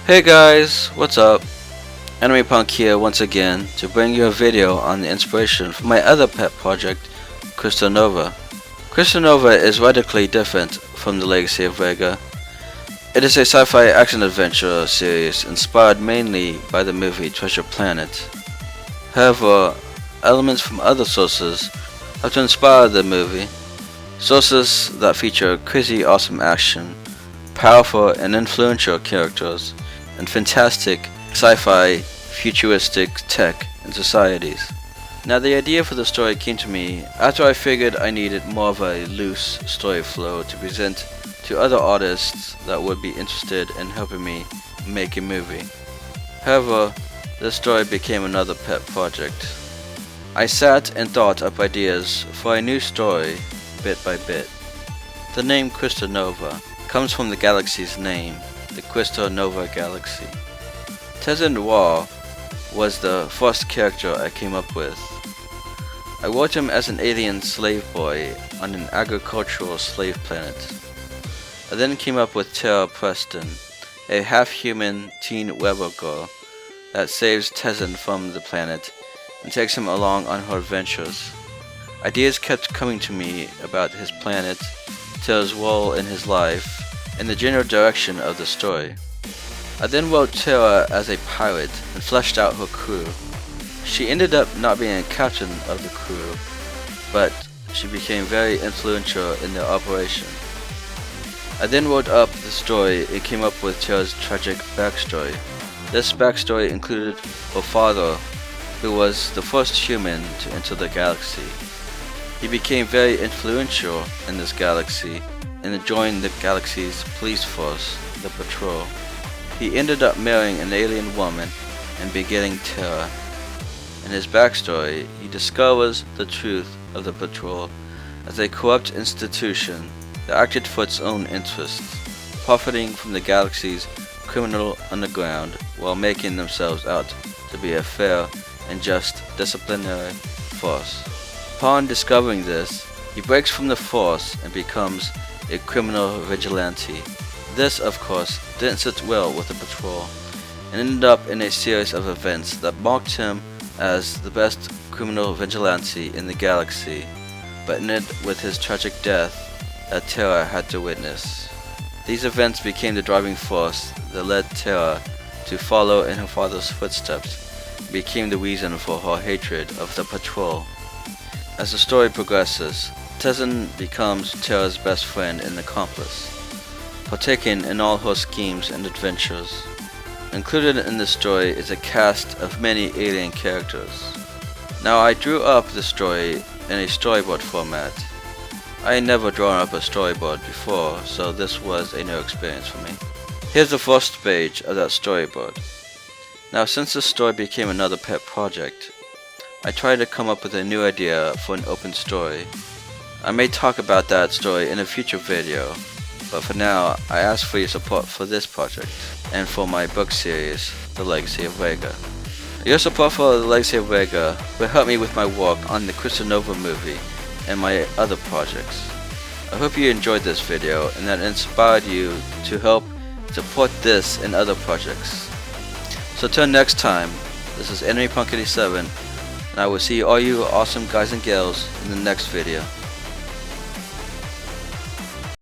Hey guys, what's up? Anime Punk here once again to bring you a video on the inspiration for my other pet project, Crystal Nova. Crystal Nova is radically different from the Legacy of Vega. It is a sci-fi action-adventure series inspired mainly by the movie Treasure Planet. However, elements from other sources have to inspire the movie. Sources that feature crazy awesome action, powerful and influential characters, and fantastic sci-fi futuristic tech and societies. Now the idea for the story came to me after I figured I needed more of a loose story flow to present to other artists that would be interested in helping me make a movie. However, this story became another pet project. I sat and thought up ideas for a new story bit by bit. The name Crystal Nova comes from the galaxy's name, the Crystal Nova Galaxy. Tezen Noir was the first character I came up with. I wrote him as an alien slave boy on an agricultural slave planet. I then came up with Tara Preston, a half-human teen rebel girl that saves Tezen from the planet and takes him along on her adventures. Ideas kept coming to me about his planet, Tara's role in his life, and the general direction of the story. I then wrote Tara as a pirate and fleshed out her crew. She ended up not being a captain of the crew, but she became very influential in their operation. I then wrote up the story and came up with Tara's tragic backstory. This backstory included her father, who was the first human to enter the galaxy. He became very influential in this galaxy and joined the galaxy's police force, the Patrol. He ended up marrying an alien woman and begetting Terra. In his backstory, he discovers the truth of the Patrol as a corrupt institution that acted for its own interests, profiting from the galaxy's criminal underground while making themselves out to be a fair and just disciplinary force. Upon discovering this, he breaks from the force and becomes a criminal vigilante. This, of course, didn't sit well with the Patrol, and ended up in a series of events that marked him as the best criminal vigilante in the galaxy, but ended with his tragic death that Terra had to witness. These events became the driving force that led Terra to follow in her father's footsteps, and became the reason for her hatred of the Patrol. As the story progresses, Tezen becomes Terra's best friend and accomplice, partaking in all her schemes and adventures. Included in this story is a cast of many alien characters. Now I drew up the story in a storyboard format. I had never drawn up a storyboard before, so this was a new experience for me. Here's the first page of that storyboard. Now since this story became another pet project, I tried to come up with a new idea for an open story. I may talk about that story in a future video, but for now, I ask for your support for this project, and for my book series, The Legacy of Vega. Your support for The Legacy of Vega will help me with my work on the Crystal Nova movie and my other projects. I hope you enjoyed this video and that it inspired you to help support this and other projects. So till next time, this is Anime Punk 87, and I will see all you awesome guys and gals in the next video.